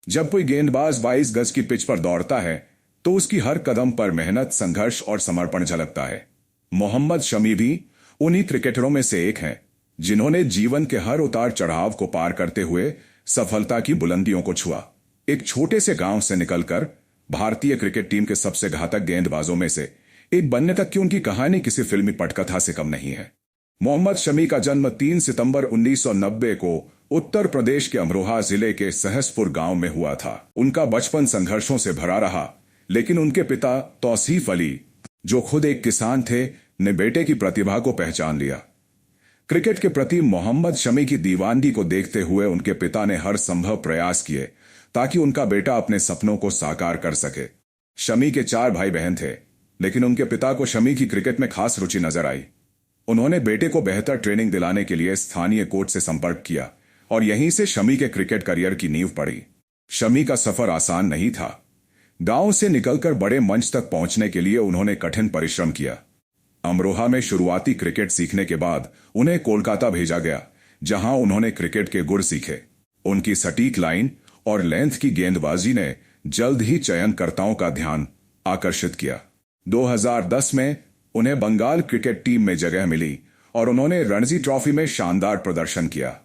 जब कोई गेंदबाज 22 गज की पिच पर दौड़ता है तो उसकी हर कदम पर मेहनत, संघर्ष और समर्पण झलकता है। मोहम्मद शमी भी उन्हीं क्रिकेटरों में से एक हैं जिन्होंने जीवन के हर उतार चढ़ाव को पार करते हुए सफलता की बुलंदियों को छुआ। एक छोटे से गांव से निकलकर भारतीय क्रिकेट टीम के सबसे घातक गेंदबाजों में से एक बनने तक की उनकी कहानी किसी फिल्मी पटकथा से कम नहीं है। मोहम्मद शमी का जन्म 3 सितंबर 1990 को उत्तर प्रदेश के अमरोहा जिले के सहसपुर गांव में हुआ था। उनका बचपन संघर्षों से भरा रहा, लेकिन उनके पिता तौसीफ अली, जो खुद एक किसान थे, ने बेटे की प्रतिभा को पहचान लिया। क्रिकेट के प्रति मोहम्मद शमी की दीवानगी को देखते हुए उनके पिता ने हर संभव प्रयास किए ताकि उनका बेटा अपने सपनों को साकार कर सके। शमी के 4 भाई बहन थे, लेकिन उनके पिता को शमी की क्रिकेट में खास रुचि नजर आई। उन्होंने बेटे को बेहतर ट्रेनिंग दिलाने के लिए स्थानीय कोच से संपर्क किया और यहीं से शमी के क्रिकेट करियर की नींव पड़ी। शमी का सफर आसान नहीं था। गांव से निकलकर बड़े मंच तक पहुंचने के लिए उन्होंने कठिन परिश्रम किया। अमरोहा में शुरुआती क्रिकेट सीखने के बाद उन्हें कोलकाता भेजा गया, जहां उन्होंने क्रिकेट के गुर सीखे। उनकी सटीक लाइन और लेंथ की गेंदबाजी ने जल्द ही चयनकर्ताओं का ध्यान आकर्षित किया। 2010 में उन्हें बंगाल क्रिकेट टीम में जगह मिली और उन्होंने रणजी ट्रॉफी में शानदार प्रदर्शन किया।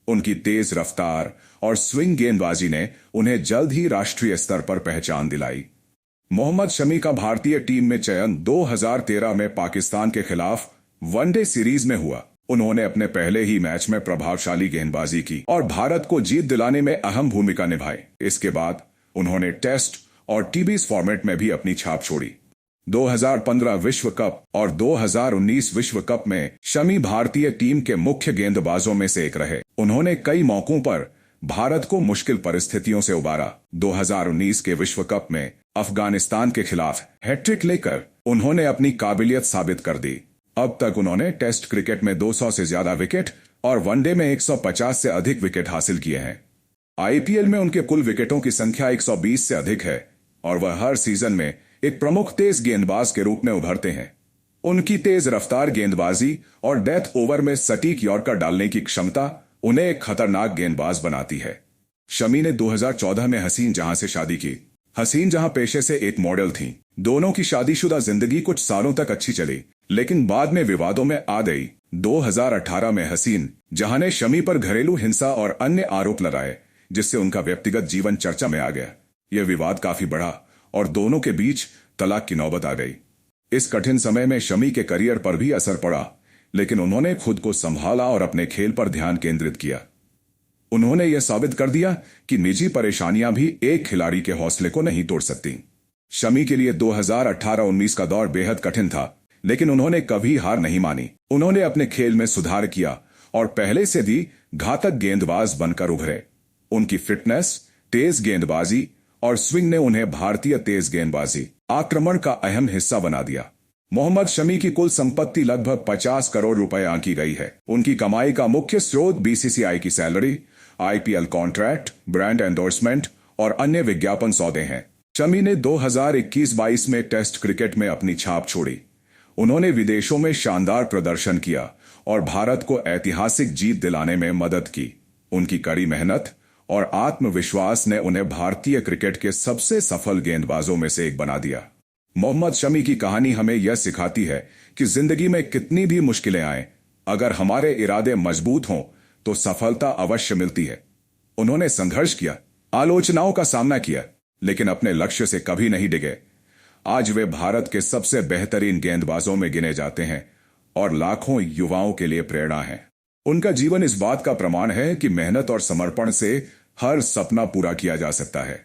उनकी तेज रफ्तार और स्विंग गेंदबाजी ने उन्हें जल्द ही राष्ट्रीय स्तर पर पहचान दिलाई। मोहम्मद शमी का भारतीय टीम में चयन 2013 में पाकिस्तान के खिलाफ वनडे सीरीज में हुआ। उन्होंने अपने पहले ही मैच में प्रभावशाली गेंदबाजी की और भारत को जीत दिलाने में अहम भूमिका निभाई। इसके बाद उन्होंने टेस्ट और टी20 फॉर्मेट में भी अपनी छाप छोड़ी। 2015 विश्व कप और 2019 विश्व कप में शमी भारतीय टीम के मुख्य गेंदबाजों में से एक रहे। उन्होंने कई मौकों पर भारत को मुश्किल परिस्थितियों से उबारा। 2019 के विश्व कप में अफगानिस्तान के खिलाफ हैट्रिक लेकर उन्होंने अपनी काबिलियत साबित कर दी। अब तक उन्होंने टेस्ट क्रिकेट में 200 से ज्यादा विकेट और वनडे में 150 से अधिक विकेट हासिल किए हैं। आईपीएल में उनके कुल विकेटों की संख्या 120 से अधिक है और वह हर सीजन में एक प्रमुख तेज गेंदबाज के रूप में उभरते हैं। उनकी तेज रफ्तार गेंदबाजी और डेथ ओवर में सटीक यॉर्कर डालने की क्षमता उन्हें एक खतरनाक गेंदबाज बनाती है। शमी ने 2014 में हसीन जहां से शादी की। हसीन जहां पेशे से एक मॉडल थीं। दोनों की शादीशुदा जिंदगी कुछ सालों तक अच्छी चली, लेकिन बाद में विवादों में आ गई। 2018 में हसीन जहां ने शमी पर घरेलू हिंसा और अन्य आरोप लगाए, जिससे उनका व्यक्तिगत जीवन चर्चा में आ गया। यह विवाद काफी बढ़ा और दोनों के बीच तलाक की नौबत आ गई। इस कठिन समय में शमी के करियर पर भी असर पड़ा, लेकिन उन्होंने खुद को संभाला और अपने खेल पर ध्यान केंद्रित किया। उन्होंने यह साबित कर दिया कि निजी परेशानियां भी एक खिलाड़ी के हौसले को नहीं तोड़ सकती। शमी के लिए 2018-19 का दौर बेहद कठिन था, लेकिन उन्होंने कभी हार नहीं मानी। उन्होंने अपने खेल में सुधार किया और पहले से भी घातक गेंदबाज बनकर उभरे। उनकी फिटनेस, तेज गेंदबाजी और स्विंग ने उन्हें भारतीय तेज गेंदबाजी आक्रमण का अहम हिस्सा बना दिया। मोहम्मद शमी की कुल संपत्ति लगभग 50 करोड़ रुपए आंकी गई है। उनकी कमाई का मुख्य स्रोत बीसीसीआई की salary, IPL contract, brand endorsement और अन्य विज्ञापन सौदे हैं। शमी ने 2021-22 में टेस्ट क्रिकेट में अपनी छाप छोड़ी। उन्होंने विदेशों में शानदार प्रदर्शन किया और भारत को ऐतिहासिक जीत दिलाने में मदद की। उनकी कड़ी मेहनत और आत्मविश्वास ने उन्हें भारतीय क्रिकेट के सबसे सफल गेंदबाजों में से एक बना दिया। मोहम्मद शमी की कहानी हमें यह सिखाती है कि जिंदगी में कितनी भी मुश्किलें आए, अगर हमारे इरादे मजबूत हों तो सफलता अवश्य मिलती है। उन्होंने संघर्ष किया, आलोचनाओं का सामना किया, लेकिन अपने लक्ष्य से कभी नहीं डिगे। आज वे भारत के सबसे बेहतरीन गेंदबाजों में गिने जाते हैं और लाखों युवाओं के लिए प्रेरणा हैं। उनका जीवन इस बात का प्रमाण है कि मेहनत और समर्पण से हर सपना पूरा किया जा सकता है।